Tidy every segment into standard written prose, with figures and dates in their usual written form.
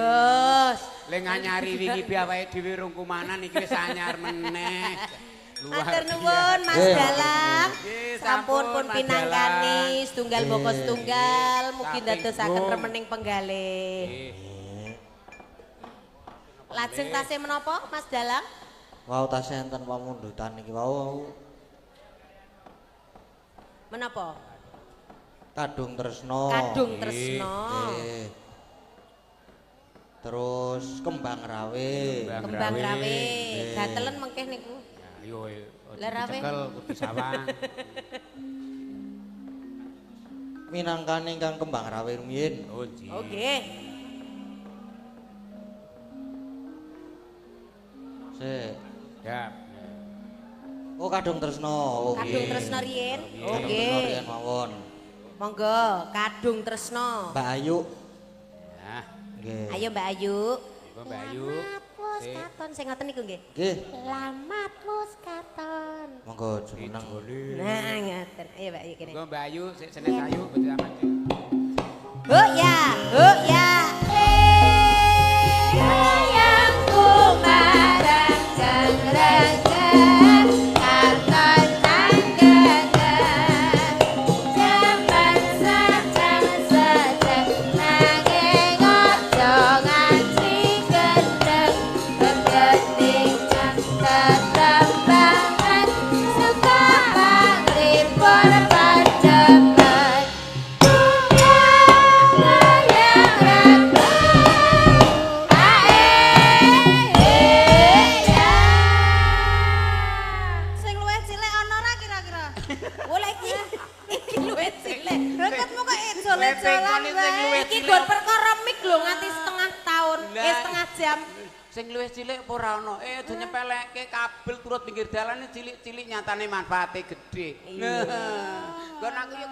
Jos. Lek nganyari wingi bi awake dhewe rung kumanan iki wis anyar meneh. Matur nuwun Mas Dalang. Sampun pun pinangkani setunggal boko setunggal mugi dadosaken remening penggalih. Lajeng tasih menapa Mas Dalang? Wau tasih enten pamundutan iki wau. Menapa? Kadung Tresno. Kadung Tresno. Terus Kembang Rawe. Kembang Rawe. Gatelen mengkeh niku. Yo Rawe. cekel kudu sawang. Minangkane Kang Kembang Rawe rumiyin. Oh nggih. Oh nggih. Sik. Ya. Oh Kadung Tresno. Kadung Tresno riyen. Oh Kadung Tresno nggih. riyen mawon. Monggo Kadung Tresno. Mbak Ayu. Ya. Nggih. Ayo Mbak Ayu. Monggo Mbak Ayu. Pus katon sing ngoten niku nggih. Nggih. Lamat pus katon. Monggo jumeneng. Nah, ngaten. Ayo Mbak Ayu kene. Monggo Mbak Ayu sik senes ayu mboten aman. Oh ya, oh ya. Sayangku marang gangrang. Iki gon perkara mik lho nganti setengah tahun, setengah jam. Sing luwih cilik apa ora ono. Aja nyepelekke kabel turut pinggir dalan cilik-cilik nyatane manfaate gedhe. Nggon aku ya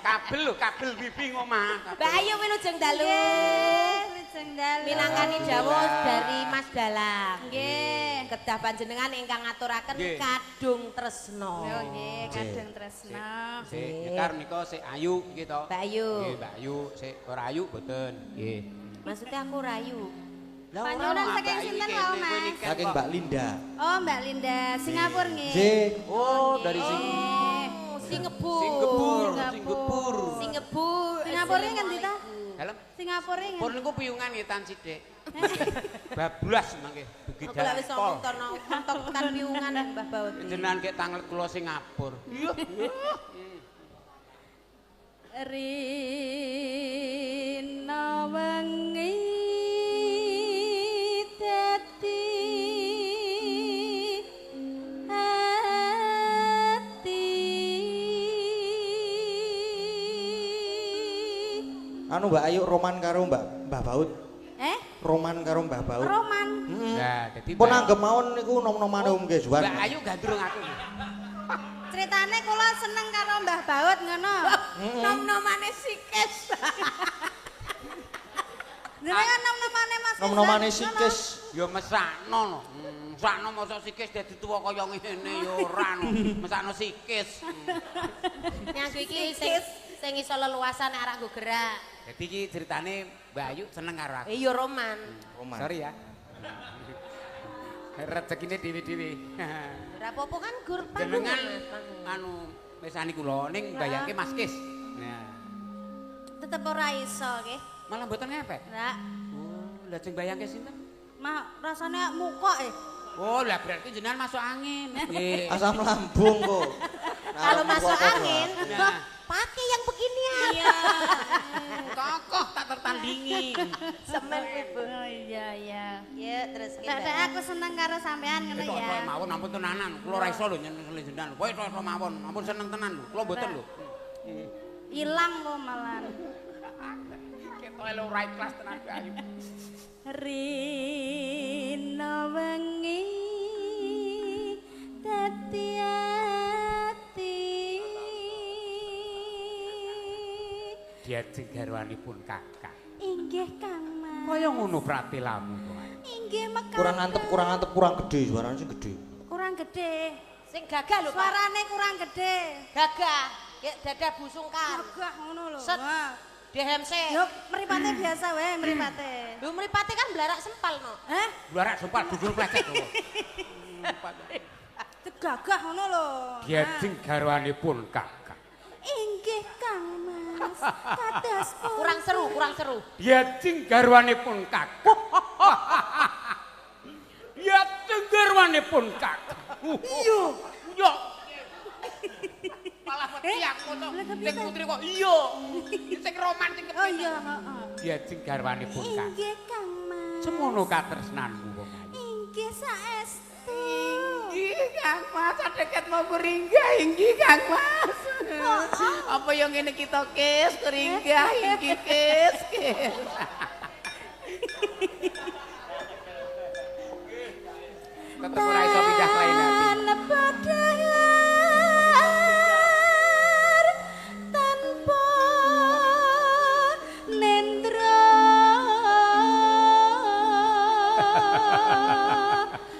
kabel lho, kabel wifi ngomah. Mbak Ayu wilujeng dalu. Wilujeng dalu. Minangkani dawuh dari Mas Dalang. Nggih. Kedah panjenengan ingkang ngaturaken Kadung Tresno. Oh nggih, Kadung Tresno. Sik nyekar nika sik Ayu iki to. Mbak Ayu. Nggih, Mbak Ayu sik ora ayu mboten. Nggih. Maksudnya aku rayu. Panjenengan saking sinten wae, Mas? Saking Mbak Linda. Oh, Mbak Linda, Singapura nggih. Nggih. Oh, dari sing Singapura. Singapura ngendi ta? Dalem. Singapura ngendi? Pun niku piyungan nggih tan sithik. Bablas mangke dugi Aku lak dalan wis tol. ngomong mentok tekan piungan Mbah Baut. Jenengan kek tanglet kula Singapura. Rina wengi dadi ati. Anu Mbak Ayu roman karo Mbah Baut. Roman karo Mbah Baut. Roman. Nah, dadi Pun anggap mawon niku nom-nomane Om Gejuan. Mbak Ayu gandrung aku. Ceritane kula seneng karo Mbah Baut ngono. Nom-nomane sikis. Jenengan nom-nomane Mas. Nom-nomane sikis. Ya mesakno no. Mesakno mosok sikis dadi tuwa kaya ngene ya ora no. Mesakno sikis. Nyangku iki sing iso leluasan nek arek nggo gerak. Jadi iki ceritane Mbak Ayu seneng karo aku. Ya roman. Roman. Sorry ya. Rezekine dhewe-dhewe. Ora apa-apa kan gur Jenengan anu mesani kula ning mbayangke Mas Kis. Nah, tetep ora iso nggih. malah mboten ngepek. Ora. Oh, lha sing mbayangke sinten? Mah rasane mukok Oh, lah berarti jenengan masuk angin. Nggih. Asam lambung kok. Kalau masuk angin, Nah. pakai yang beginian. Iya. Kokoh tak tertandingi. Semen ibu. Oh iya iya. Ya terus kita. Nek aku seneng karo sampean ngono Itu ya. mawon ampun tenanan. Kula ora iso lho nyenengke jenengan. Kowe tok mawon. Ampun seneng tenan lho. Kula mboten lho. Ilang kok malan. Ketok lho ora ikhlas tenan Mbak Ayu. Rina wengi dadi ati. Diajeng garwanipun kakak. Inggih Kang Mas. Kaya ngono pratilamu kok. Inggih mekar. Kurang antep, kurang gede, suarane sing gede. Kurang gede. Sing gagah lho Pak. Suarane kurang gede. Gagah. Ya dada busung kar. Gagah ngono lho. Set. Wah. DMC. Yo mripate biasa wae mripate. Lho mripate kan blarak sempal no. Heh? Blarak sumpah dudul plecet lho. Tegagah ngono lho. Diajeng garwanipun Kakang. Inggih Kang Mas. Kados Kurang seru. Diajeng garwanipun Kakang. Diajeng garwanipun Kakang. Iya. Yo. Malah petiak ngono. Ning putri kok iya. Sing romantis Oh iya, heeh. Diajeng garwanipun Kakang. Inggih Kang Mas. Semono katresnanmu wong ayu. Inggih saestu. Inggih Kang Mas, adeket mau kuringgah inggih Kang Mas. Apa yang ngene kita kis kuringgah inggih kis. Tetep ora iso pindah lain ati. Tanpa nendra.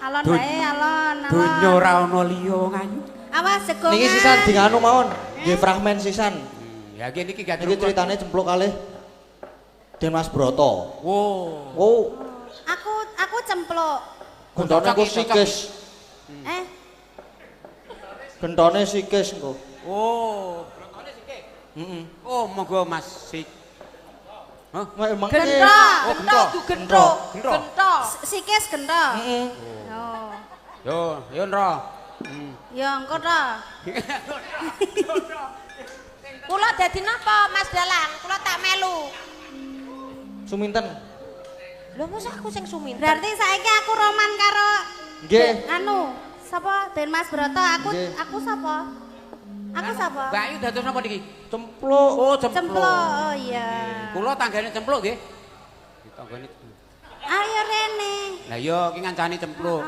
Alon wae alon. Donya ora ana liya wong ayu. Awas segongan. Niki sisan dinganu mawon. Nggih fragmen sisan. Ya niki gak Niki ceritane cempluk kalih Den Mas Broto. Wow. Oh, Aku cempluk. gendone ku sikis. Gendone sikis engko. Oh, brotone sike. Heeh. Oh, monggo Mas Sik. Hah? Emang Gento, Oh, gento, gento. gento. Sikis gento. Heeh. Oh. Yo Ndro. Ya engko to. Kula dadi napa Mas Dalang? Kula tak melu. Suminten. Lho mosok aku sing suminten. Berarti saiki aku roman karo Nggih. anu, sapa? Den Mas Broto. Nggih. Aku sapa? Aku sapa? Mbak Ayu dados napa niki? Cempluk. Oh, Cempluk. Oh iya. Kula tanggane cempluk nggih. Tanggane. Ayo rene. Lah iya iki ngancani cempluk.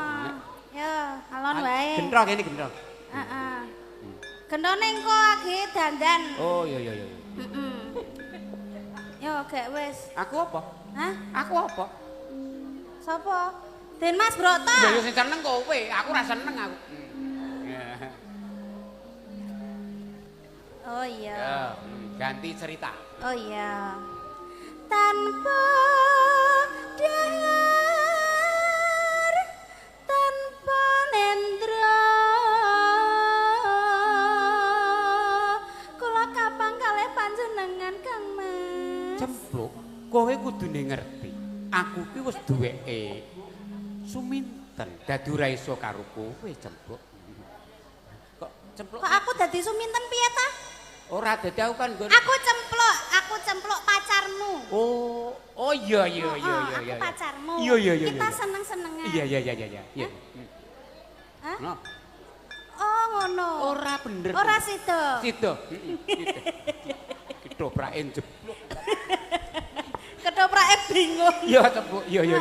Ya, alon wae. Gendro kene gendro. Heeh. Gendone engko age dandan. Oh iya. Heeh. Yo gek wis. Aku apa? Hah? Aku apa? Sapa? Den Mas Broto. Ya yo sing seneng kowe, aku ora seneng aku. Oh iya. Ya, ganti cerita. Oh iya. Tanpa dahar, tanpa nendra, kula kapang kalih panjenengan Kang Mas. Cempluk, kowe kudune ngerti. Aku ki wis duweke suminten, dadi ora iso karo kowe cempluk. Kok cempluk? Kok aku dadi suminten piye ta? Ora dadi aku kan nggon. Aku cempluk pacarmu. Oh iya. Aku pacarmu. Iya. Kita seneng-senengan. Iya. Hah? No. Oh ngono. Ora bener. Ora sida. Sida. Ketoprake jeblok. Ketoprake bingung. Iya cempluk. Iya.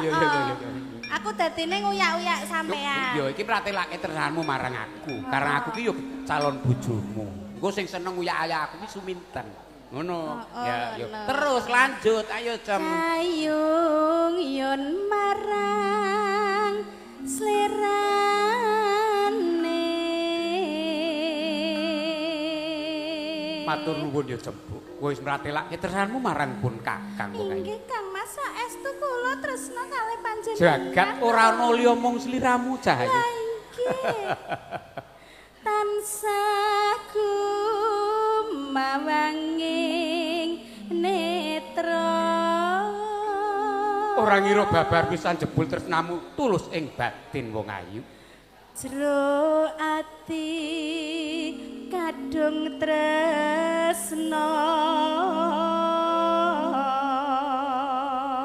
Aku dadine nguyak-uyak sampean. Yo iki pratelake tersanmu marang aku. Karena aku ki yo calon bojomu. Engko sing seneng nguyak-ayak aku ki suminten. Ngono. Ya yo. Terus lanjut ayo Cem. Ayung yen marang slerane. Matur nuwun ya Cempuk. Kowe wis mratelake tersanmu marang pun Kakang kok kae. Inggih Kang Mas saestu kula tresna kalih panjenengan. Jagat ora ana liya mung sliramu Cahayu. Inggih. Tansah kumawanging netra. Ora ngira babar pisan jebul tresnamu tulus ing batin wong ayu. Jero ati kadung tresna.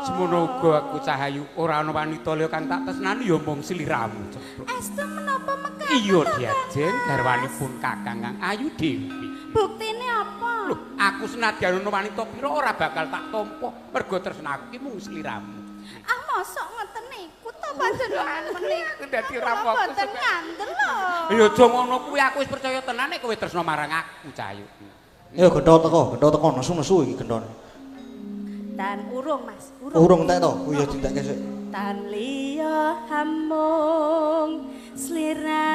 Semono uga aku Cahayu ora ana wanita liya kang tak tresnani ya mung sliramu Cempuk. Estu menapa mekaten? Iya Diajeng garwanipun Kakang Kang Ayu Dewi. Buktine apa? Loh, aku senadyan ana wanita pira ora bakal tak tampa mergo tresnaku ki mung sliramu. Ah mosok ngoten niku to panjenengan meniku. Aku dadi ora fokus. Mboten ngandel lho. Ya aja ngono kuwi aku wis percaya tenan nek kowe tresna marang aku Cahayu. Yo gendho teko nesu-nesu iki gendhone. Dan urung Mas, Urung entek to? Oh iya ditekke sik. Tan liya hamung sliramu.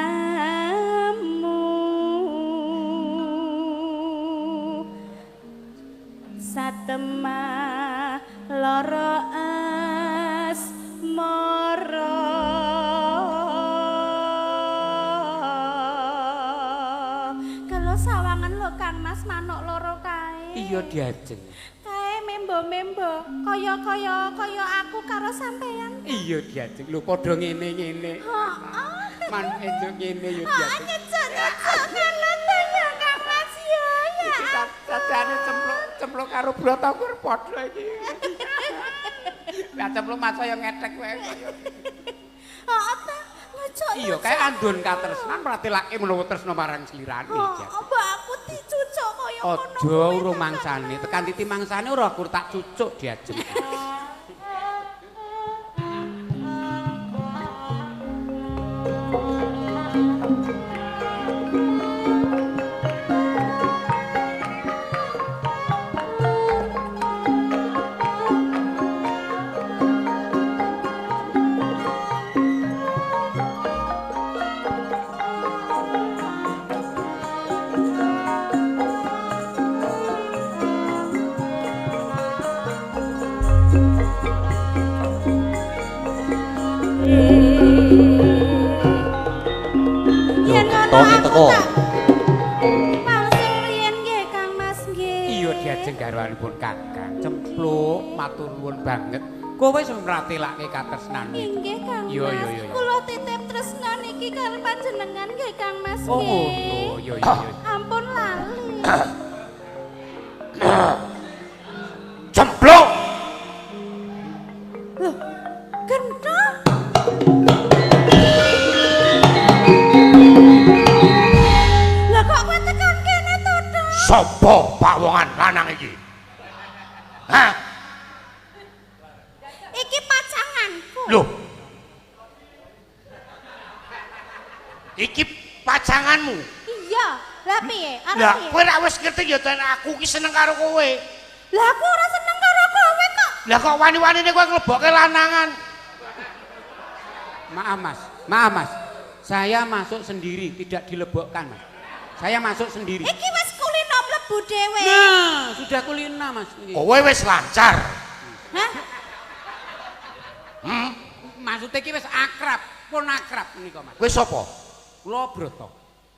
Sat temah lara asmara kalau sawangan lo Kang Mas manuk loro kae iya Diajeng kae membo-membo kaya aku karo sampean iya Diajeng lho padha ngene-ngene man enjuk ngene ya Diajeng nyecek kalau tanya Kang Mas ya sajane cempluk karo brotokur padha iki lah cempluk mas saya ngetek wae kaya ta ngecok iya kae andun katresnan pratilake menawa tresna marang slirane mbak aku dicucuk kaya ngono aja urung mangsane tekan titi mangsane ora aku tak cucuk Diajeng Toni teko. Langsung riyen nggih Kang Mas nggih. Iya Diajeng garwanipun Kakang cempluk matur nuwun banget. Kowe wis mratelake katresnan. Nggih Kang Iya, Mas. iya, iya. Kula titip tresna niki karo panjenengan nggih Kang Mas Oh, nggih. iya iya iya. Ampun lali. Cempluk. Loh, gentho. Lah kok kowe tekan kene to, Dok? Sopo pawongan lanang iki? Hah? Iki pacanganku. Loh. Iki pacanganmu. Iya, lah piye? Arep Lah, piye? kowe ra wis ngerti ya ten aku ki seneng karo kowe. Lah aku ora seneng karo kowe kok. Lah kok wani-wanine kowe nglebokke lanangan? Maaf Mas. Saya masuk sendiri, tidak dilebokkan Mas. Saya masuk sendiri. Iki wis kulino mlebu dhewe. Nah, sudah kulina Mas. Kowe wis lancar. Hah? Maksudnya iki wis akrab, pun akrab menika Mas. Kowe sapa? Kula Broto.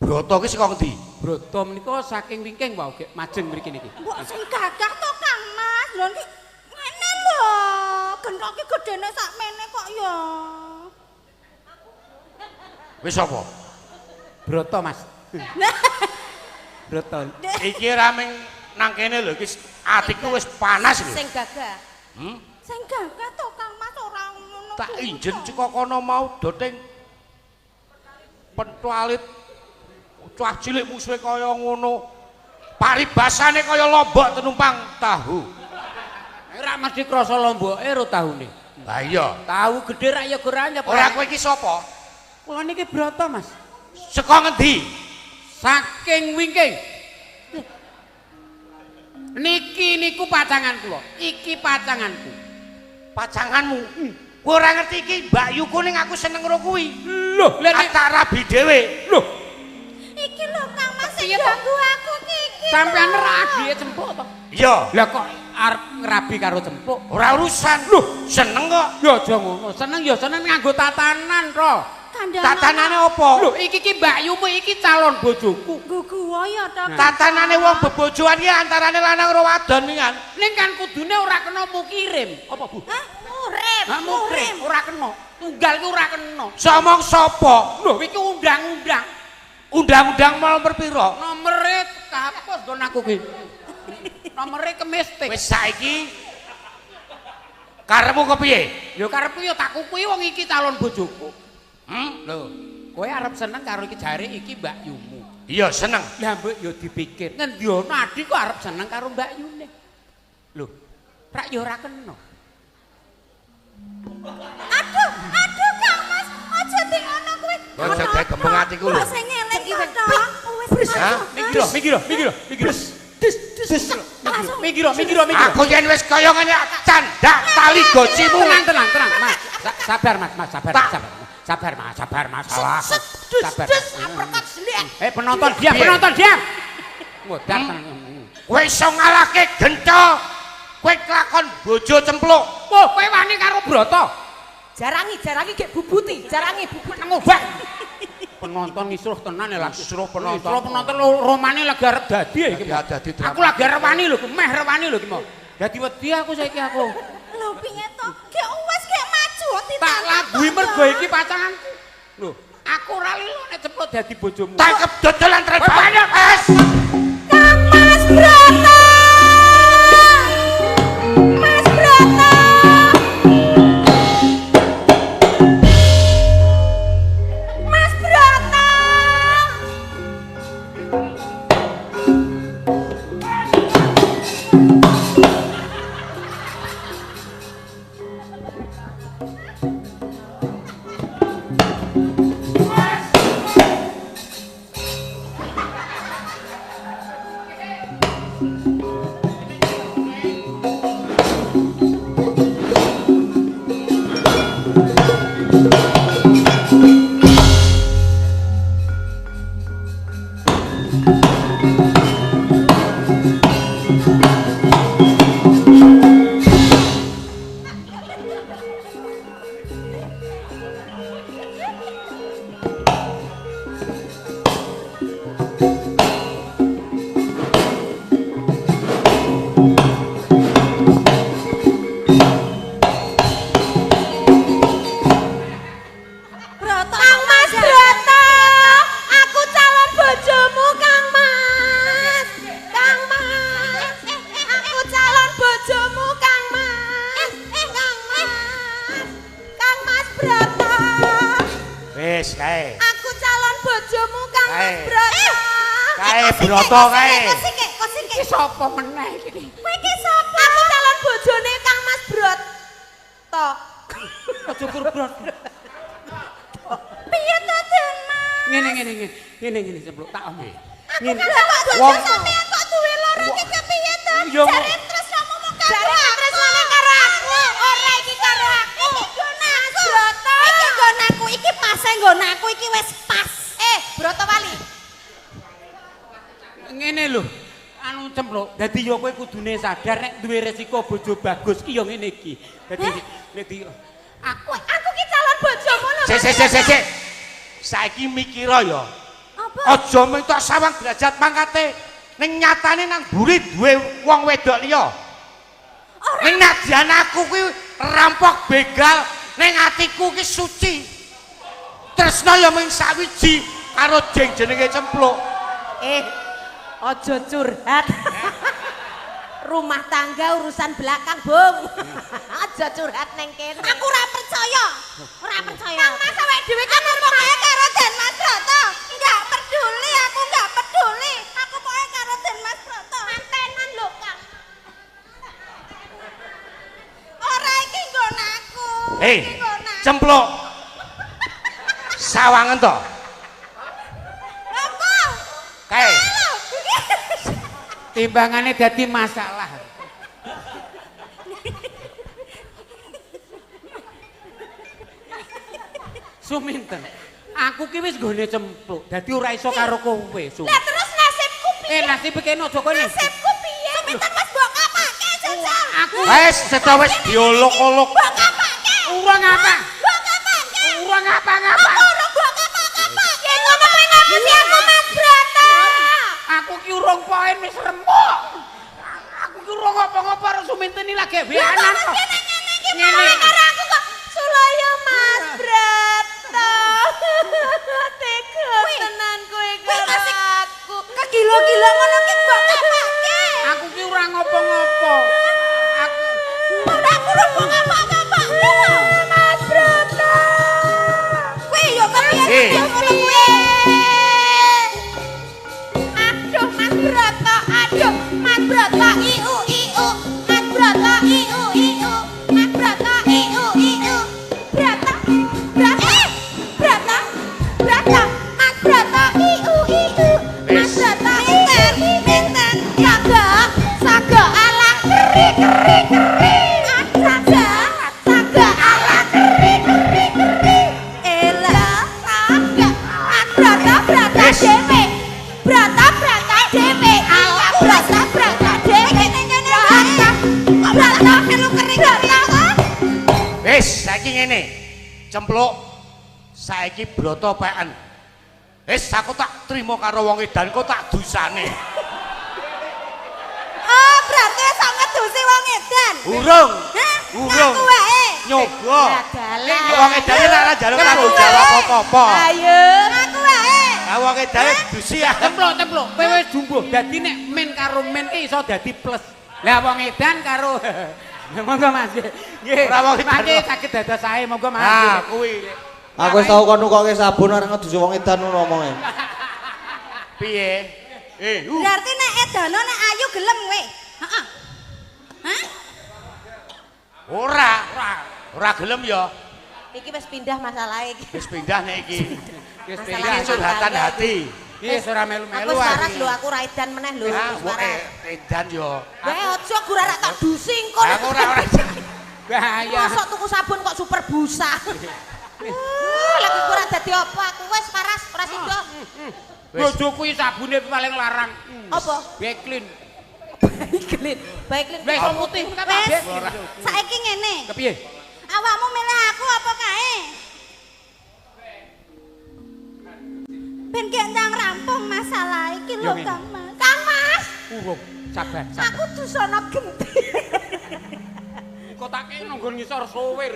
Broto ki saka ngendi? Broto menika saking wingking wae nggih majeng mriki niki. Mbok sing gagah to Kang Mas. Lho iki ngene lho. Genthok iki gedene sakmene kok ya. Kowe sapa? Broto Mas. Broto. Iki ra ming nang kene lho iki atiku wis panas lho. Sing gagah. Sing gagah to Kang Mas ora ngono. Tak injen cekok kono mau doting pentualit cah cilik musuhe kaya ngono. Paribasane kaya lombok tenumpang tahu. Ora mesti krasa lomboke ro tahune. Lah iya. Tahu gedhe rak ya gorane apa. Ora kowe iki sapa? Kula niki Broto Mas. Saka ngendi? Saking wingking. Niki niku pacangan kula. Iki pacanganku. Pacanganmu. Kowe ora ngerti iki Mbak Yu kuning aku seneng karo kuwi. Loh, lha nek Tak rabi dhewe. loh, Iki lho Kang Mas sing Piye to? ganggu aku iki. sampean ra adike cempuk to. Iya. Lah kok arep ngrabi karo cempuk? Ora urusan. Loh, seneng kok. Ya aja ngono. Seneng ya seneng nganggo tatanan to. Tatanane apa? Lho, iki ki Mbak Yumu iki calon bojoku. gugu ya to. Tatanane wong bebojoan iki antarane lanang karo wadon kan. Ning kan kudune ora kena mukirim. Apa, Bu? Hah? Murim. Ha mukirim ora kena. Tunggal ki ora kena. Somong sapa? Lho, iki undang-undang. Undang-undang nomor pira? Nomere kapos nggon aku ki. Nomere kemistik. Wis saiki karepmu kepiye? Ya karepku ya tak kukuhi wong iki calon bojoku. Lho, Kowe arep seneng karo iki jare iki Mbak Yumu. iya seneng. Lah mbok ya dipikir, ngendi ana adik kok arep seneng karo Mbak Yune. Lho, rak ya ora kena. Aduh Kang Mas, aja ting ngono kuwi. Aja gawe kembang atiku lho. Kok sing elek iki to. Wis Hah? Mikir. Mikir. Aku yen wis kaya ngene candak tali gocimu. Tenang, Mas. Sabar, Mas. Sabar, Mas. Salah. Sabar. Apreket slik. Penonton diam. Wah, datang. Kowe iso ngalahke gento kowe kelakon bojo cempluk. Oh, kowe wani karo Broto. Jarangi gek bubuti, jarangi bubut Ngobak. Penonton ngisruh tenan ya lagi. Ngisruh penonton. Ngisruh penonton romane lagi arep dadi ya iki. Dadi drama. Aku lagi arep wani lho, meh rewani lho iki mau. Dadi wedi aku saiki aku. Lho piye to? Gek wis gek maju Tak labui mergo iki pacanganku. Lho, aku ora lilo nek cepet dadi bojomu. Tangkep dodolan treban. Es. Kang Mas Broto. Mas Broto. Mas Broto. Kang Mas Broto, aku calon bojomu Kang Mas. Kang Mas, aku calon bojomu Kang Mas. Kang Mas, Kang Mas Broto. Wis kae. Aku calon bojomu Kang Mas Broto. Kae Broto kae. Iki sapa meneh iki? Kowe iki sapa? Aku calon bojone Kang Mas Broto. Aja Broto. Piye to, Den Mas? Ngene sempluk tak ombe. Aku kan kok bojo sampean kok duwe loro iki kepiye to? Yo, Jare tresnamu mung karo tresnane karo aku. Ora iki karo aku. Iki nggonanku. Broto. Iki nggonanku, iki pase nggonanku iki wis pas. Broto wali. Ngene lho. Anu cempluk, dadi yo kowe kudune sadar nek duwe resiko bojo bagus ki yo ngene iki. Dadi Aku ki calon bojomu lho. Sik. Saiki mikira ya. Apa? Aja minta sawang derajat mangkate. Ning nyatane nang buri duwe wong wedok liya. Ning nadyan aku kuwi rampok begal, ning atiku ki suci. Tresna ya mung sawiji karo jeng jenenge cempluk. Aja curhat. Rumah tangga urusan belakang, Bung. Aja curhat neng kene. Aku ora percaya. Kang Mas awake dhewe kan pokoke karo Den Mas Broto. Enggak peduli, aku enggak peduli. Aku pokoke karo Den Mas Broto. Mantenan lho, Kang. Ora iki nggonanku. Iki nggonanku. Cempluk. Sawangen to. Apa? Kae. timbangane dadi masalah. Suminten. Aku ki wis nggone cempluk. Dadi ora iso karo kowe, Sum. Lah terus nasibku piye? Nasib kene aja kowe. Nasibku piye? Suminten wis mbok kapake jajal. Aku Wes sedo wis diolok-olok. Mbok kapake. urang apa? Mbok kapake. Urang apa-apa. Aku ora mbok kapake. Ya ngono kowe ngapusi aku Mas Brata. Aku ki urung poin wis remuk. Aku ki urung apa-apa karo Suminten iki lagi weanan kok. Ngene karo aku kok Sulaya Mas Brata. Tega tenan kowe karo aku. Kegila-gila ngono ki mbok kapake. Aku ki ora ngopo-ngopo. Aku Ora kurang mbok kapake. Mas Brata. Kowe yo kepiye ngono kuwi? Aduh Mas Brata, aduh Mas Brata iu iu. Mas Brata iu iu. Mas Brata iu iu. Brata, Brata, Brata, Brata. Mas Brata iu iu. Mas Brata minten, saga, saga ala keri keri keri. Saga, saiki ngene. Cempluk. Saiki broto peken. Aku tak trimo karo wong edan kok tak dusane. Oh, berarti sok ngedusi wong edan. Urung. Urung. Ngaku wae. Nyoba. Dalah. Wong edane ora njaluk tanggung jawab apa-apa. Ayo. Ngaku wae. Wong edane dusi ya. Templuk. Kowe wis jumbuh. Dadi nek men karo men ki iso dadi plus. Lah wong edan karo monggo Mas. Nggih. Ora wong edan. Mangke saged dados sae monggo Mas. Ah, kuwi. Aku wis tau kon nukoke sabun ora ngedusi wong edan ngono omonge. Piye? Berarti nek edano nek ayu gelem kowe. Heeh. Hah? Ora gelem ya. Iki wis pindah masalah iki. Wis pindah nek iki. Wis Masalah pindah Iki curhatan hati. Wis ora melu-melu. Aku waras lho, aku ra edan meneh lho. Ah, Waras. edan yo. Wae aja gura tak dusi engko. Aku ora. Bahaya. Mosok tuku sabun kok super busa. Lagi kurang dadi apa? Aku wis paras ora sida. Bojo kuwi sabune paling larang. Apa? Beklin. Baiklin. Wis putih ta Wes. Saiki ngene. Kepiye? Awakmu milih aku apa kae? Ben gendang rampung masalah iki lho, Yo, Kang Mas. Kang Mas, Urung, sabar. aku dusana genti. Kok tak kene nggon ngisor sowir.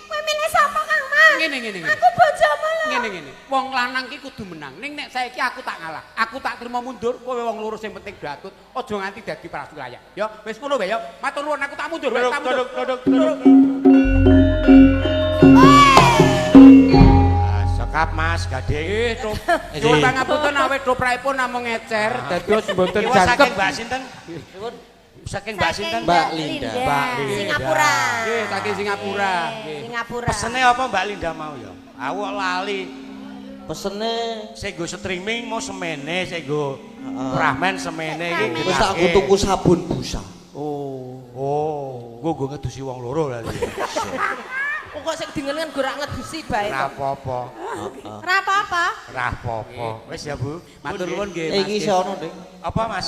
Kowe milih sapa, Kang Mas? Ngene. Aku bojomu lho. Ngene. Wong lanang ki kudu menang. Ning nek saiki aku tak ngalah. Aku tak trimo mundur, kowe wong loro sing penting batut. Aja nganti dadi prasulaya. Ya, wis ngono wae ya. Matur nuwun aku tak mundur, wis tak mundur. Sekap Mas Gading. Suwun pangapunten awet dopraipun namung ngecer dados mboten Iku jangkep. saking Mbak sinten? Saking Mbak sinten? Mbak Linda. Singapura. Nggih, saking Singapura. Nggih. Singapura. Pesene apa Mbak Linda mau ya? Aku lali. Pesene Sing go streaming mau semene, sing go ramen semene iki. wis tak tuku sabun busa. Oh, gua ngedusi wong loro lali. Kok sing dingenengan gue rak ngedusi bae. Ora apa-apa. Ora apa-apa. Ora apa-apa. Wis ya, Bu. Matur nuwun nggih. Iki iso ono, Ding. Apa, Mas?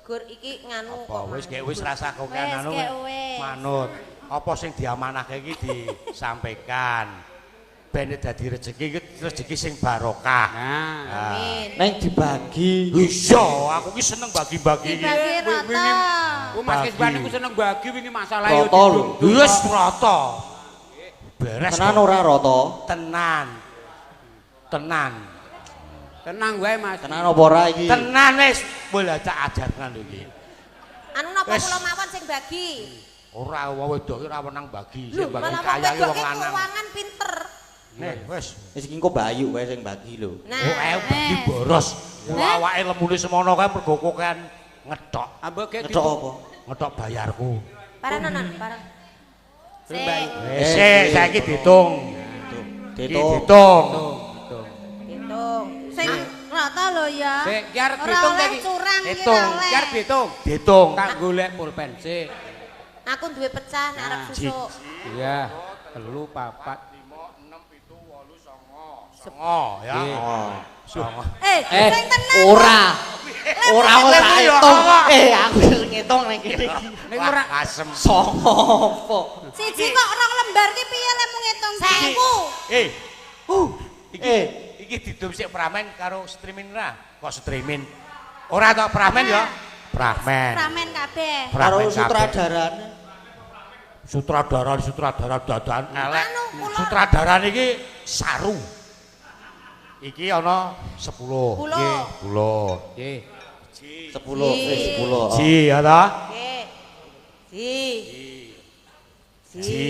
Gur iki nganu Apa wis gek wis rasa kok Wis, anu gek wis. manut. Apa sing diamanahke iki disampaikan. Ben dadi rezeki sing barokah. Nah, Amin. Neng dibagi. Iya, aku ki seneng bagi-bagi iki. Dibagi rata. ku Mas Kisban niku seneng bagi wingi masalah yo. Rata lho. Wis rata. Beres. Tenan kok. ora rata? Tenan. Tenang wae Mas. Tenan apa ora iki? Tenan wis boleh tak ajarkan lho iki. Anu napa Wes. kula mawon sing bagi? Ora wong wedok ora wenang bagi, Lho, sing bagi malah kaya ki wong wedok ki lanang. keuangan pinter. Nih, wis. Wis iki engko Bayu wae sing bagi lho. Nah, Bagi boros. Kula awake lemune semono kae mergo kokean ngethok. Ambek gek Ngethok apa? Ngethok bayarku. parah nonon, parah. Wis saiki ditung. Iki Ditung. ditung. Hitung. Sing rata lho ya. Sik, ki arep Ora ditung oleh iki. curang iki Hitung. ora oleh. Ki arep ditung. Ditung. Tak golek pulpen sik. Aku duwe pecah nek arep susuk. Iya. 3, 4. 9 ya. Nggih. Oh. Songo. Sing tenan. Ora. Ora kok tak Lemu ya, hitung. apa? Aku wis ngitung ning kene iki. Ning ora asem. Songo apa? Siji kok rong lembar ki piye lemu ngitung 1000? Iki didum sik pramen karo streaming ra. Kok streaming? Ora tok pramen ya? Pramen. Ramen kabeh. Karo Pramen kabeh. sutradarane. Sutradara dadan elek. Anu, kula- Sutradara niki saru. Iki ana 10. 10. Nggih, 10. nggih. 10 10. Ji ya ta? Nggih. Si.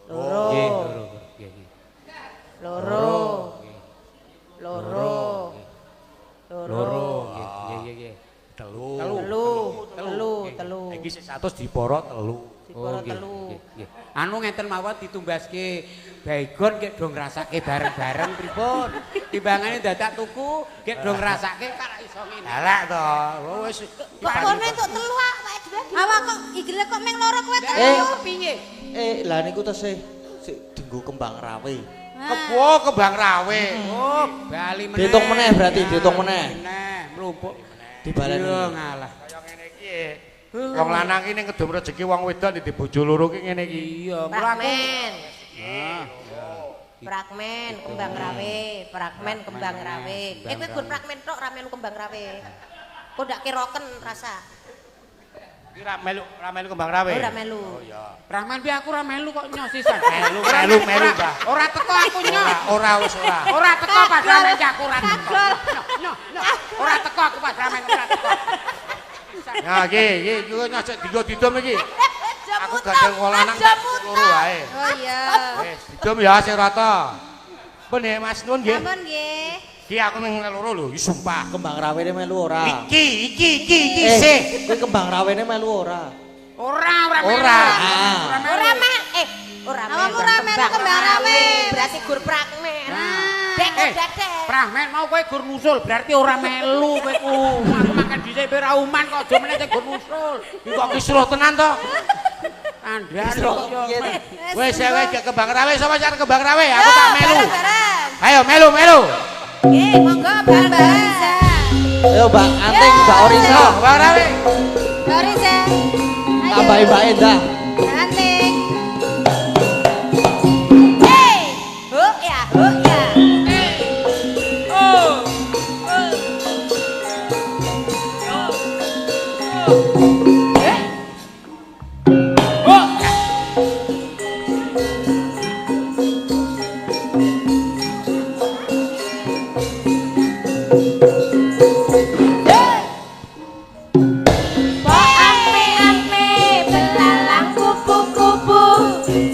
Loro. Nggih, loro. Nggih. Loro. Loro. Nggih. Telu. Telu. Iki sik 100 diporo telu. Diporo nggih, telu. nggih. Anu ngenten mawon ditumbaske baygon kek do ngrasake bareng-bareng pripun. Timbangane dadak tuku kek do ngrasake kok iso ngene. Elek to. Wis Kok kono entuk telu awake dhewe. Awak kok igile kok meng loro kowe Lah telu. yo piye? Lah niku tesih sik dienggo kembang rawe. Kebo kembang rawe. Oh, bali meneh. Diitung meneh berarti, diitung meneh. Meneh, mlumpuk. Dibaleni. Yo ngalah. Kaya ngene iki. Wong lanang iki ning ngedum rezeki wong wedok di bojo loro ki ngene iki. Iya, Fragmen. Nah, Fragmen kembang rawe, fragmen kembang rawe. Kowe gur fragmen tok ra melu kembang rawe. Kok ndak kiroken rasa. Iki ra melu kembang rawe. Ora melu. Oh iya. Rahman pi aku ora melu kok nyosisan. Melu, Mbah. Ora teko aku nyos. Ora wis ora. Ora teko pas Rahman iki aku ora teko. Ora teko aku pas Rahman ora teko. Nah, iki nyosek digo didom iki. Aku gak wong lanang loro wae. Oh iya. Wis didom ya sing rata. Pun ya Mas nuwun nggih. Sampun nggih. Iki aku ning loro lho, iki sumpah. Kembang rawene melu ora. Iki sih. Kowe kembang rawene melu ora. Ora melu. Ora melu kembang rawe. Berarti gur fragmen. Dek dadek. Prahmen mau kowe gur nusul berarti ora melu kowe ku. Aku makan dhisik kowe ra uman kok aja meneh sing gur nusul. Iki kok kisruh tenan to. Andar Kisruh kok yo. Wis kembang rawe sapa car kembang rawe? Aku tak melu. Bareng. Ayo melu. Nggih, monggo bareng. Ayo Mbak Anting, Mbak Orisa. Kembang rawe. Orisa. Tambahi Mbak Endah. Anting. Hey, huk ya. Belalang kupu-kupu,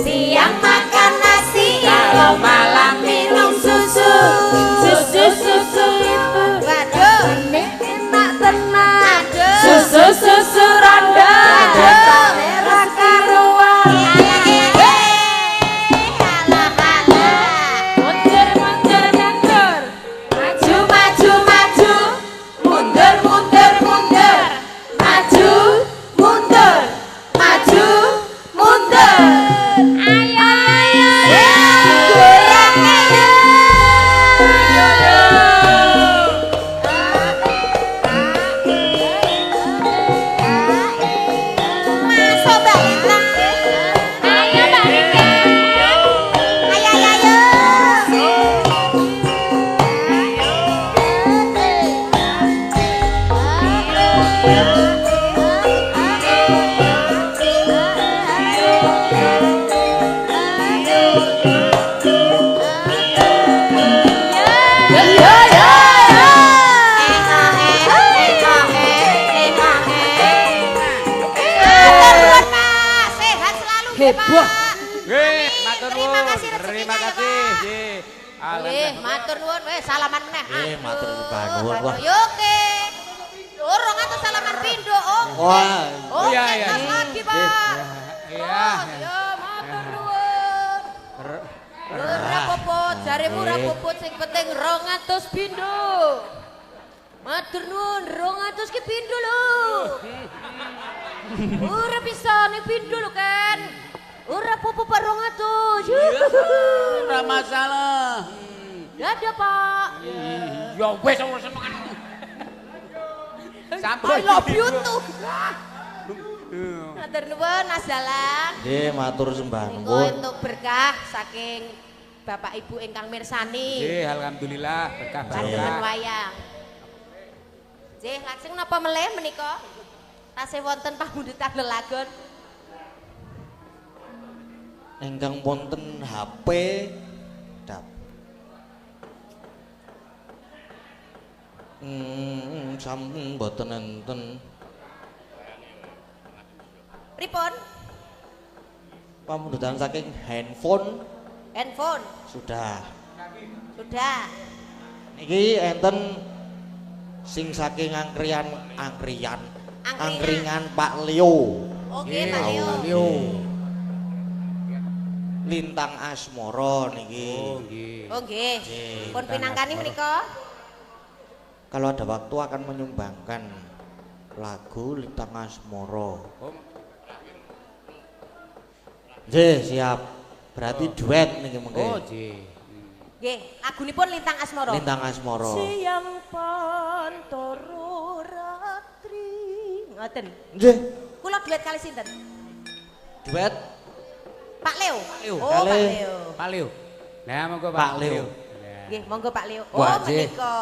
siang makan nasi, kalau malam minum susu. Susu itu Waduh. enak tenang. Aduh. Susu ronda, merah karuan. Mundur, maju, mundur, maju, mundur. Ayo, goyang ayo. Masuk Mbak Lita. Ayo Mbak Lita. Heboh. Nggih, matur Terima nuwun. kasih rezekinya, Terima ya, kasih. Pak. Nggih. Nggih, matur nuwun wis salaman meneh. matur Aduh, nuwun. Wah. Yo ke. Dorong atau salaman pindo, Om. Wah. Oh, Iya, iya, iya. lagi, Pak. Iya. Yo, matur nuwun. Ora popot, jaremu ora popot sing penting 200 pindo. Matur nuwun, 200 ki pindo lho. Ora bisa ning pindo lho kan. Ora popot Pak 200. Ora masalah. Ya ada Pak. Ya wis ora senengan. Sampai I love you tuh. Matur nuwun Mas Dalang. Nggih, matur sembah Niku nuwun. untuk berkah saking Bapak Ibu ingkang mirsani. Nggih, alhamdulillah berkah Panjenengan barokah. wayang. Nggih, lajeng napa melih menika? Tasih wonten pamundutan lelagon. Ingkang wonten HP dap. Sampun mboten enten. Pripun? Pamundutan saking handphone Handphone. sudah. Sudah. Niki enten sing saking angkringan Pak Leo. Oke, Pak Leo. Yo. Lintang Asmara niki. Oh, nggih. Oh nggih. Nggih, Pun pinangkani menika? Kalau ada waktu akan menyumbangkan lagu Lintang Asmara. Nggih, siap. Berarti duet niki mengke. Oh, nggih. Nggih, lagunipun Lintang Asmara. Lintang Asmara. Siang pantoro ratri. Ngoten. Nggih. duet kali sinten? Duet Pak Leo. Leo. Oh, Pak Kali. Leo. Pak Leo. Lah monggo Pak Leo. Nggih, monggo Pak Leo. Oh, Wah, Cik. menika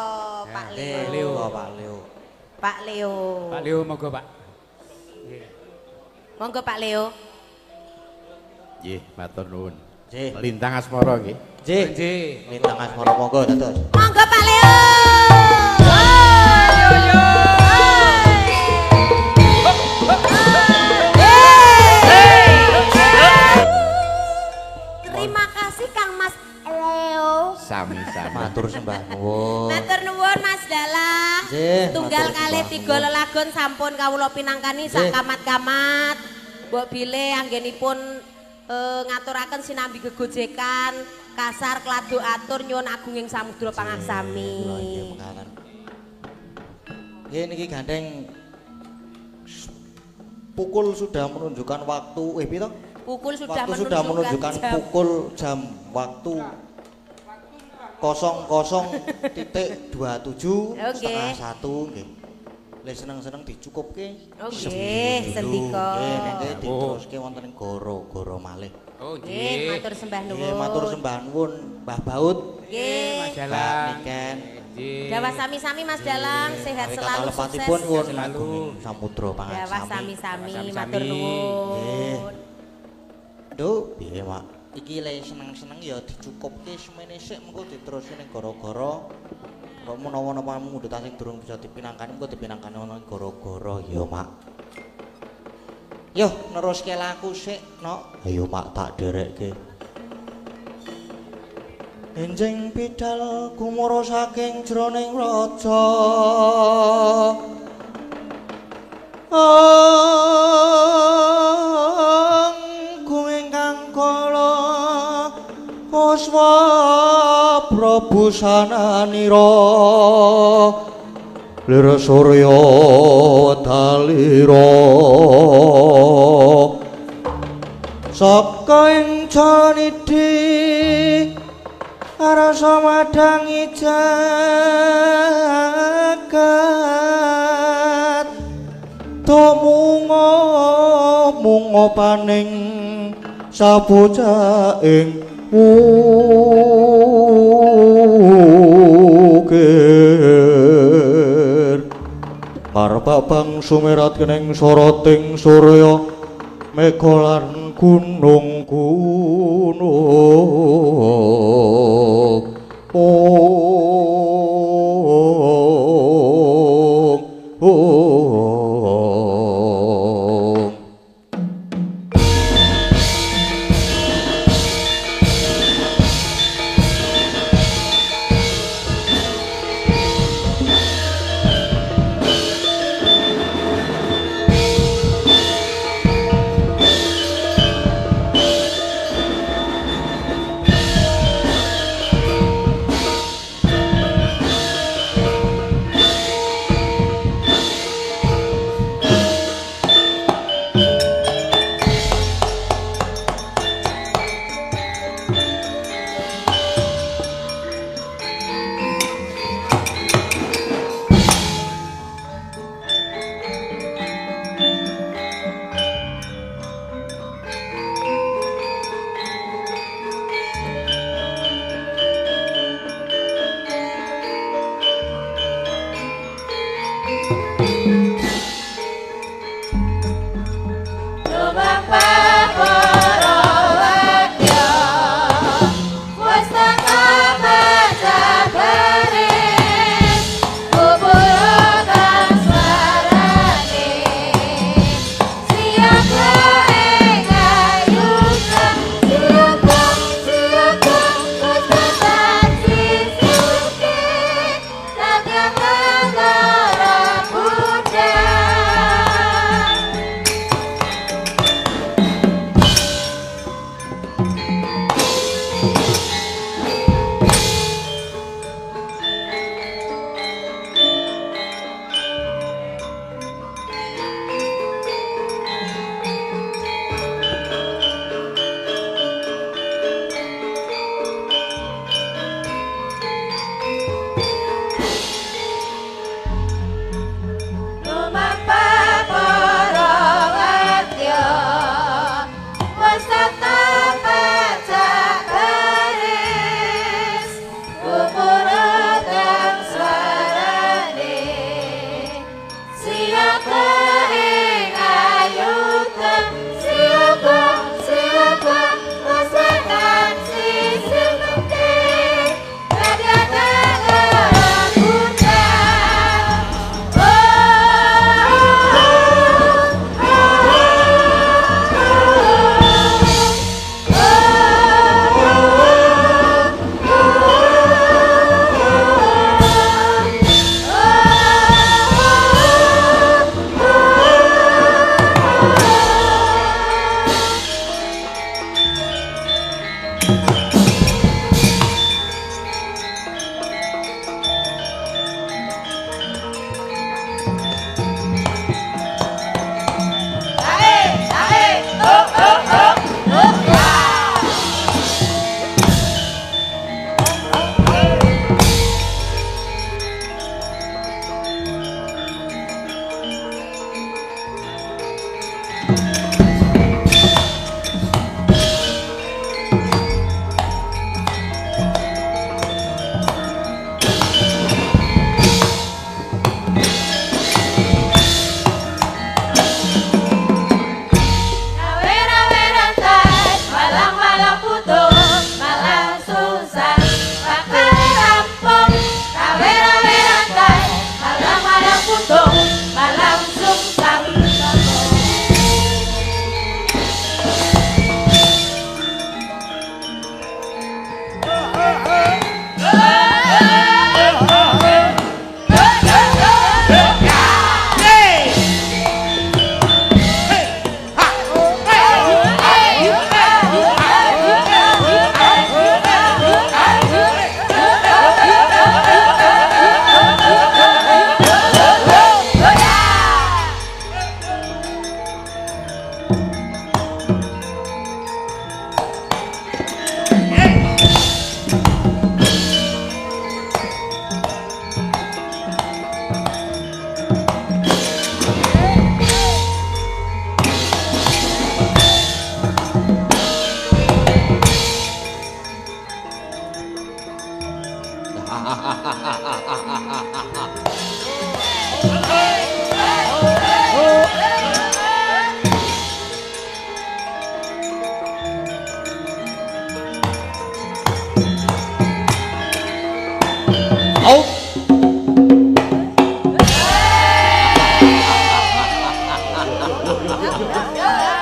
Pak Leo. Leo. Oh, Pak Leo. Pak Leo. Pak Leo monggo Pak. Monggo Pak Leo. Nggih, matur nuwun. Nggih. Lintang asmara nggih. Nggih. Nggih. Lintang asmara monggo dados. Monggo Pak Leo. Terima kasih Kang Mas Leo. Sami-sami. Matur sembah nuwun. Matur nuwun Mas Dalang. Nggih, Tunggal matur kalih sembah 3 nuwun. lelagon sampun kawula pinangkani sak Nggih. kamat-kamat. Mbok bile anggenipun ngaturaken sinambi gegojekan kasar kladu atur nyuwun agunging samudra pangaksami. Nggih, mekaten. Nggih niki gandeng pukul sudah menunjukkan waktu pito? Pukul sudah Waktu sudah menunjukkan jam. pukul jam waktu 00.27 setengah 1 nggih. Lek seneng-seneng dicukupke. Oh nggih, sendika. Nggih, nek diteruske wonten ing goro-goro malih. Oh Nggih, nggih. matur sembah nuwun. Nggih, matur sembah nuwun Mbah Baut. Nggih. Mas Mbak Dalang. Niken. Nggih. Dawa sami-sami Mas Dalang, sehat Kali selalu katalepatipun sukses. nyuwun Selalu. agunging samudra Dawa pangaksami. sami-sami, Sami-sami. matur nuwun. Duh, piye, Mak? Iki le seneng-seneng ya dicukupke semene sik mengko diteruske ning gara-gara. Kok menawa napa mundut sing durung bisa dipinangkani mengko dipinangkani ana ing gara-gara ya, Mak. Yo, neruske laku sik, Nok. Ayo, Mak, tak derekke. Enjing bidal gumara saking jroning raja. Anggung ingkang kala Puspa Prabu sananira lir surya dalira saka ing canidhi rasa madangi jagat mungo paning sabocaing ukir karbabang sumerat kening soroting surya mega lan gunung-gunung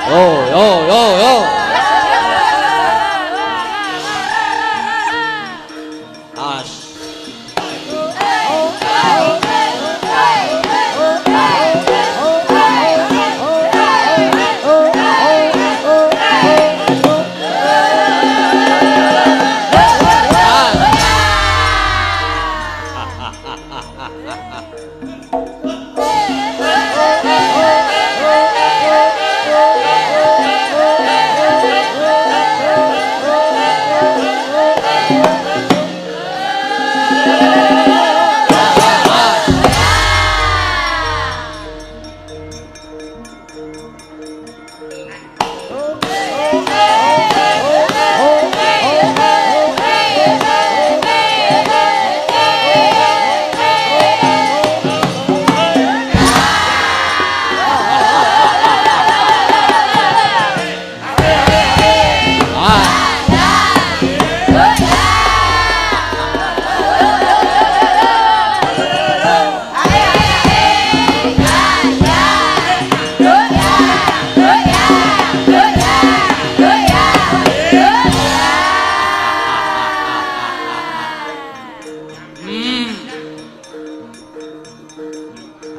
Yo.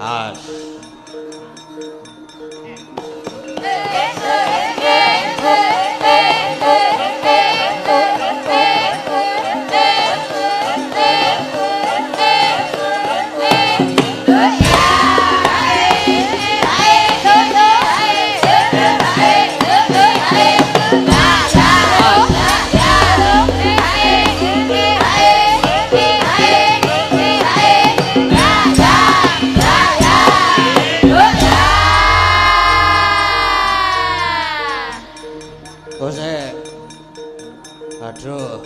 As. Aduh.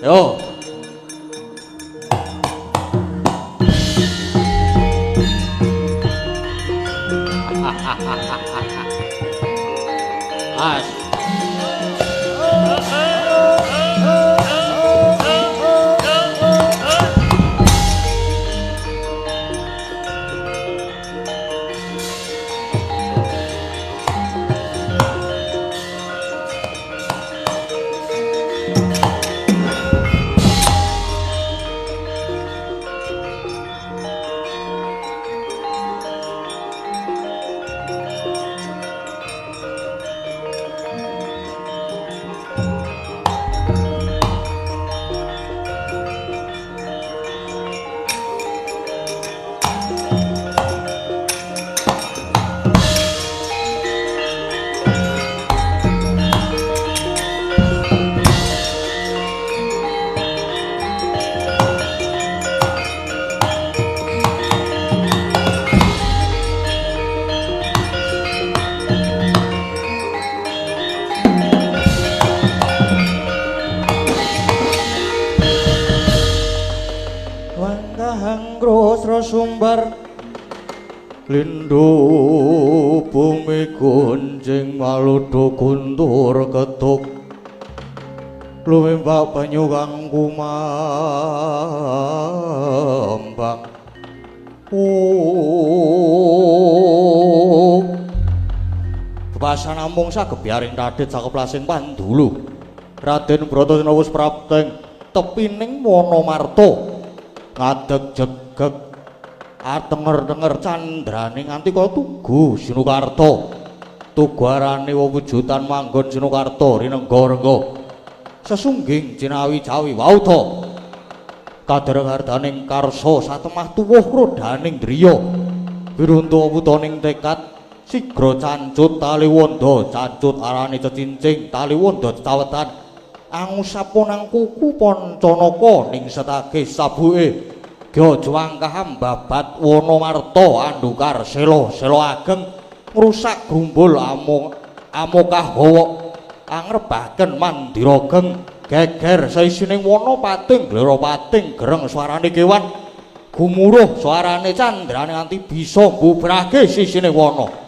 Yo. As. Sumber Lindhu bumi gunjing maludo guntur ketuk lumimbak banyu kang kumambang kebasan namung sagebyaring radit sakeplasing pandulu Raden Bratasena wis prapteng tepining Wonomarta ngadeg jegeg atenger-tenger candraning nganti kaya tugu Sinukarta tugarane wewujudan manggon Sinukarta rinengga-rengga sesungging jinawi jawi wauda kadereng hardaning karsa satemah tuwuh rodaning driya wiruntu wutaning tekad Sigra cancut tali wanda, cancut arane cecincing, tali wanda cawetan. Angusapunang kuku Pancanaka ning setake sabuke. Gya Jwangkaham babat Wanamarta andukar sela ageng ngrusak grumbul Amokahwa angrebaken mandira geng geger saisining wana pating glera pating gereng swarane kewan gumuruh swarane candrane nganti bisa mbubrake sisining wana.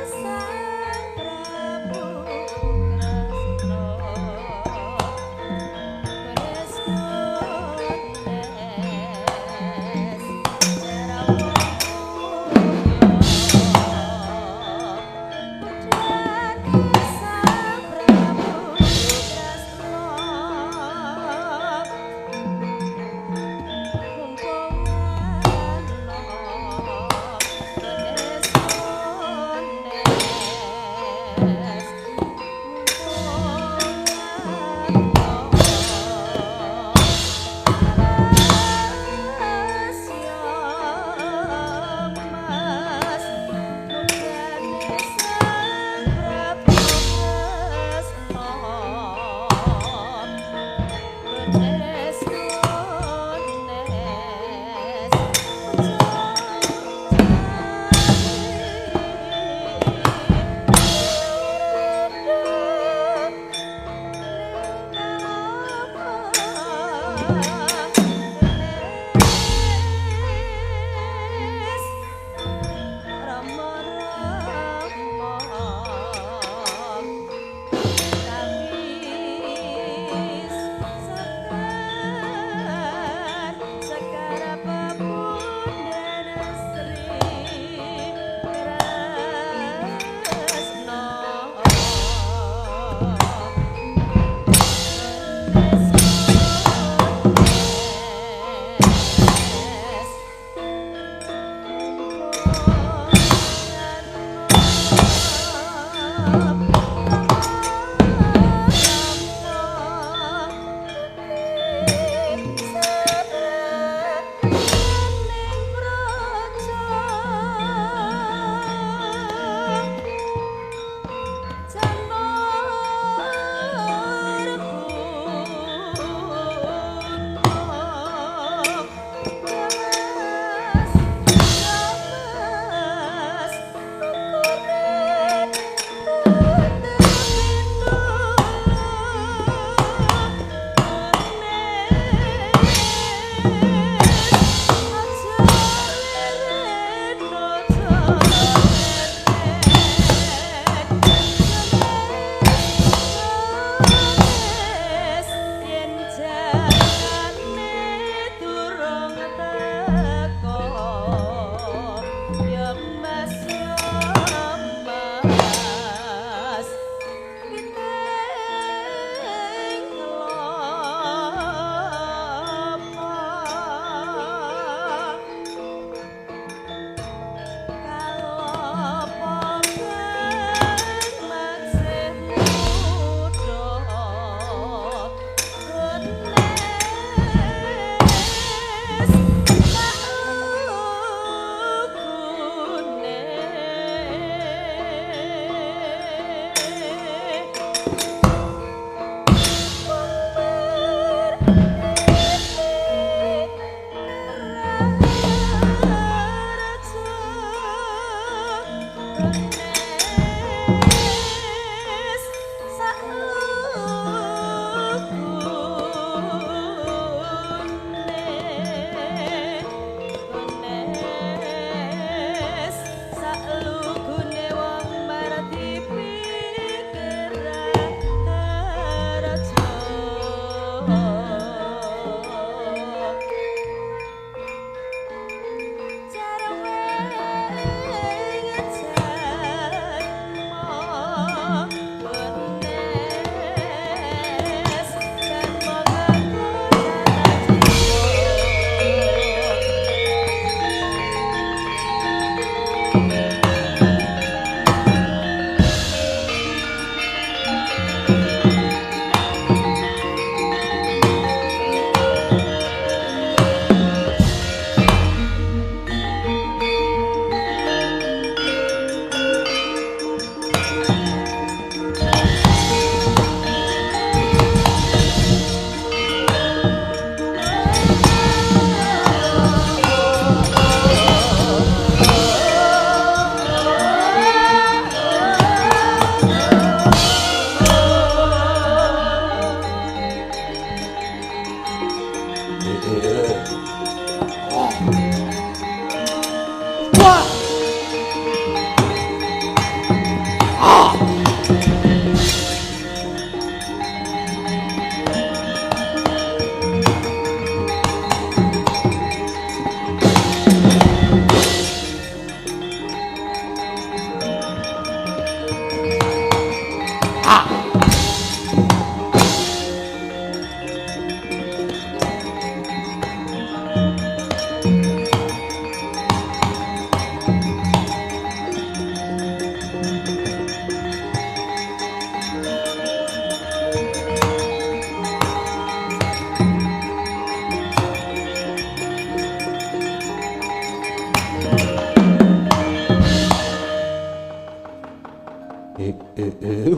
Sang Prabu Kresna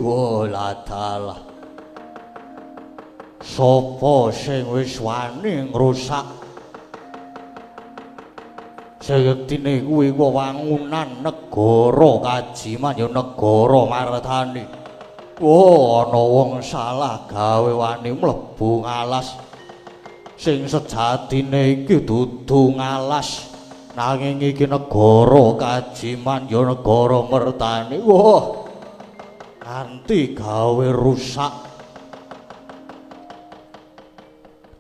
Waladalah. Sopo sing wis wani ngrusak seyektine kuwi wewangunan negara Kajiman ya negara Martani. Ana wong salah gawe wani mlebu ngalas sing sejatine iki dudu ngalas nanging iki negara Kajiman ya negara Martani. Wah, kanthi gawe rusak.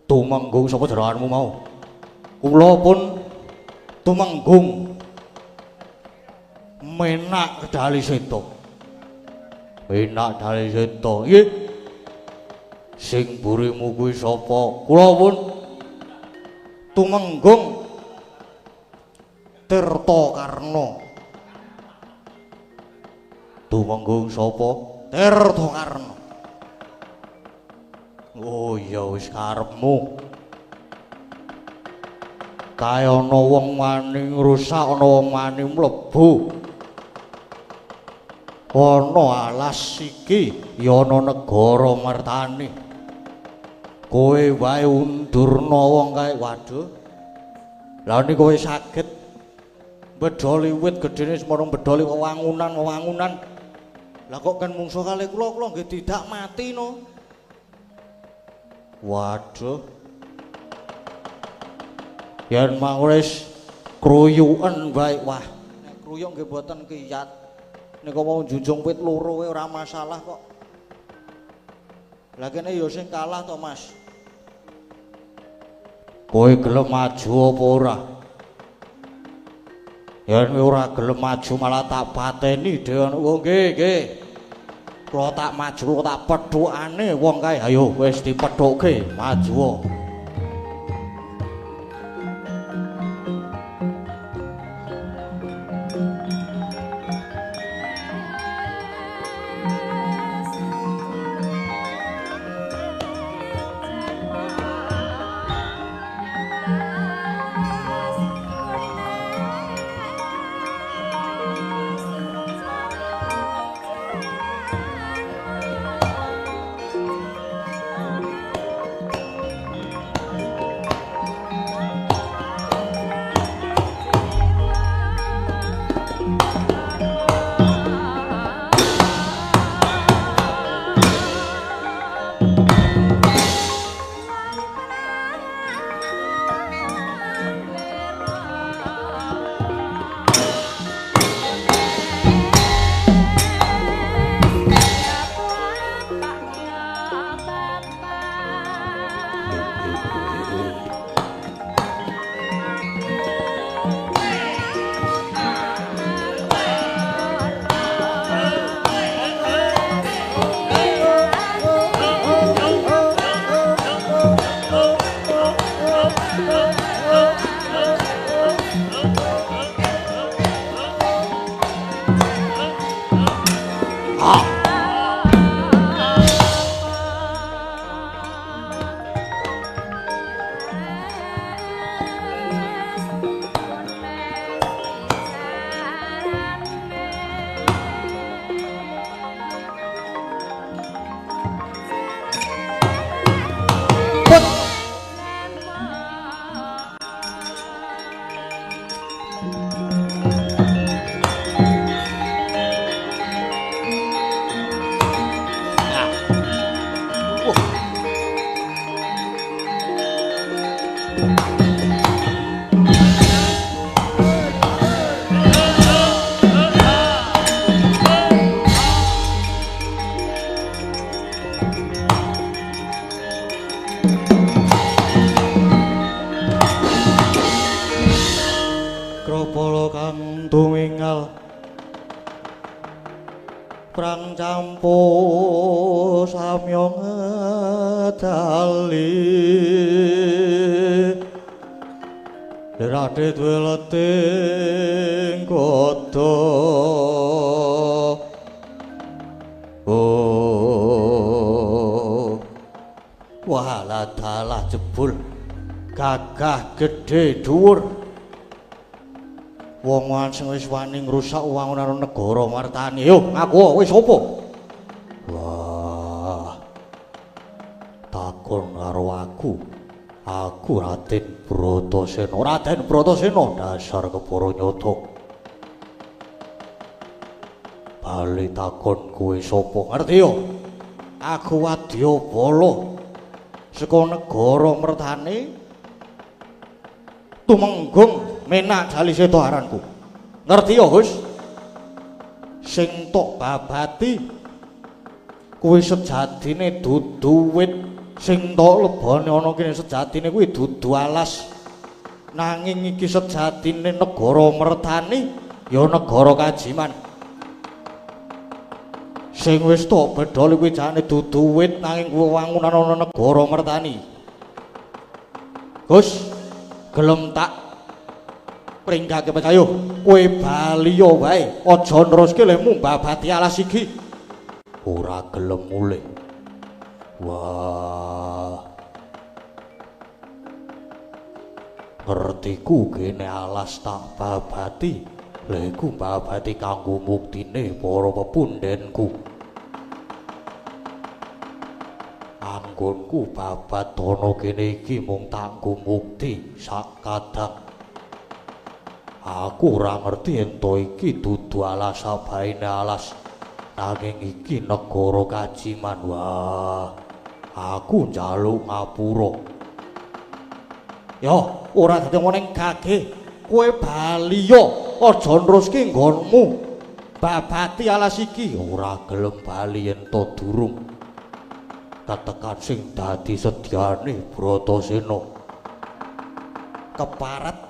Tumenggung sapa jerawanmu mau? Kula pun tumenggung menak kedali seta. Menak dali seta. Nggih. Sing burimu kuwi sapa? Kula pun tumenggung Tirtakarna. Tumenggung sapa? Tirtakarna. Oh ya wis karepmu. Kae ana wong wani ngrusak, ana wong wani mlebu. Ana alas iki ya ana negara Martani. Kowe wae undurna wong kae. Waduh. Lah niku kowe saged bedoli wit gedene semarang bedoli wewangunan. Lah kok kan mungsuh kali kula nggih tidak mati no. Waduh. Yen mangres kruyuken wae. Wah, nek kruyuk nggih mboten kiyat. Nika mau junjung wit loro wae ora masalah kok. Lah kene ya sing kalah to, Mas. Kowe gelem maju apa ora? Yen ora gelem maju malah tak pateni dhewe. Oh nggih. Kula tak maju, kula tak pedhokane wong kae. Ayo wis dipedhokke, maju. Krapala kang tumingal prang campu samya ngedali Rade duwe leting kodo walah dalah jebul gagah gedhe dhuwur wong sing wis wani ngrusak wangunan negara martani. Yo, ngaku wis apa? Wah. Takon karo aku. Aku Raden Bratasena. Raden Bratasena dasar kepara nyata. Bali takon kowe sapa? Ngerti yo? Aku Wadyabala. Saka negara mertani tumenggung menak Jaliseta aranku. Ngerti ya, Gus? Sing tok babati kuwi sejatine dudu wit, sing tok lebone ana kene sejatine kuwi dudu alas. Nanging iki sejatine negara mertani ya negara kajiman. Sing wis tok bedhol kuwi jane dudu wit nanging kuwi wangunan ana negara mertani. Gus, gelem tak pringgake ayo kowe bali yo wae aja neruske lemu babati alas iki ora gelem mulih. Wah, ngertiku kene alas tak babati lha iku babati kanggo muktine para pepundhenku. Anggonku babat ana kene iki mung tanggo mukti sak kadang. Aku ora ngerti ento iki dudu alas sabaene alas nanging iki negara kajiman. Wah, aku njaluk ngapura. Yo, ora dadi ngene gage. Kowe bali yo, aja neruske nggonmu. Babati alas iki ora gelem bali ento durung katekan sing dadi sedyane Bratasena. Keparet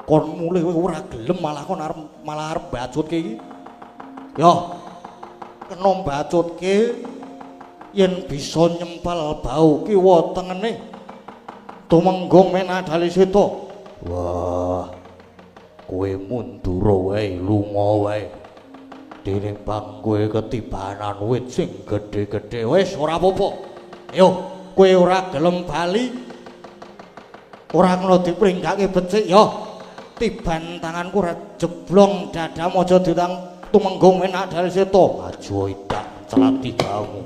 kon mulih kowe ora gelem malah kon arep bacutke iki. Yo, kena bacutke yen bisa nyempal bau kiwa tengene tumenggung menak Jaliseta. Wah, kowe mundur wae, lunga wae. Dening bang kowe ketibanan wit sing gedhe-gedhe wis ora apa-apa. Yo, kowe ora gelem bali. Ora kena dipringgake becik yo. Tiban tanganku ora jeblong dadamu aja ditang tumenggung menak Jaliseta. Maju idak celati kamu.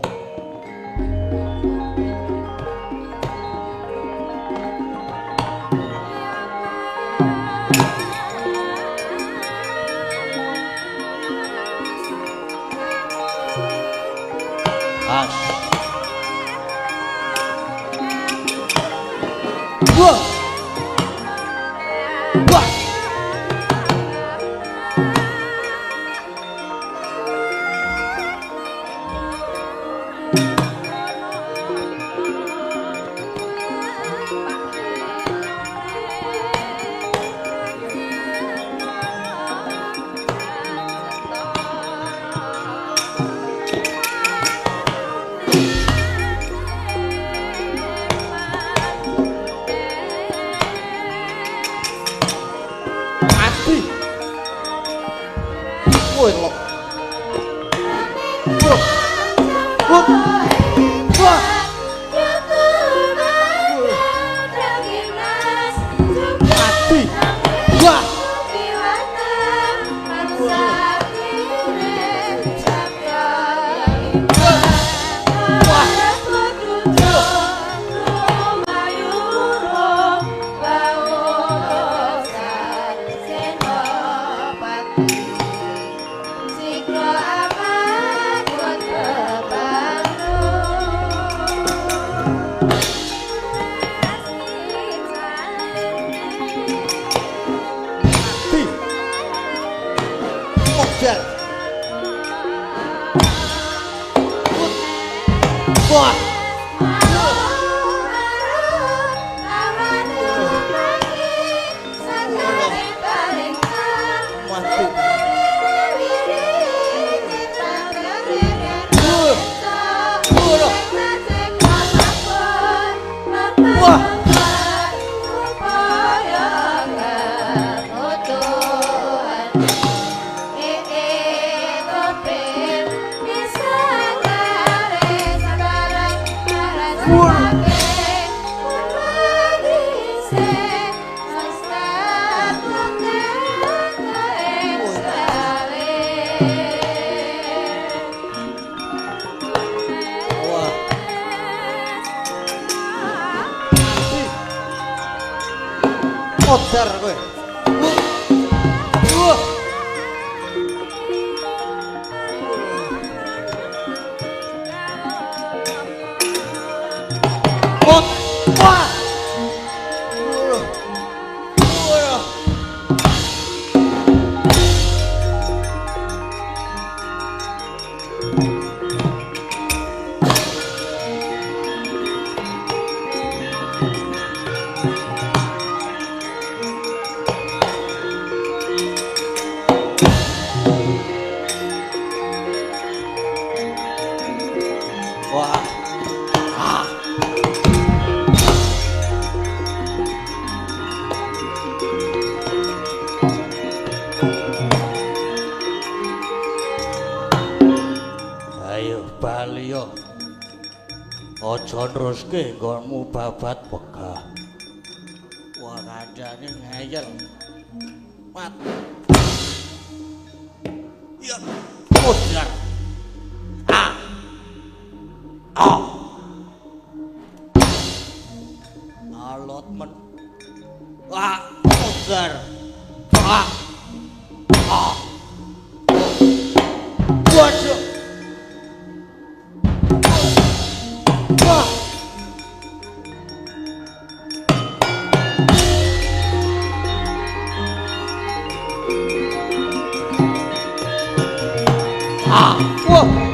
As. Wah. Wah. Wah. Mati. Wah. Wah. Modar kowe. Wah. Wah. Wah. Wah. Ah. Ayo bali yo. Aja neruske nggonmu babat pegah. Wah kandhane ngeyel. Mat. Ya. Modar. Ah. Ah. Alot men. Wah, modar. Ah. Ah. Waduh. Wah. Ah. Wah.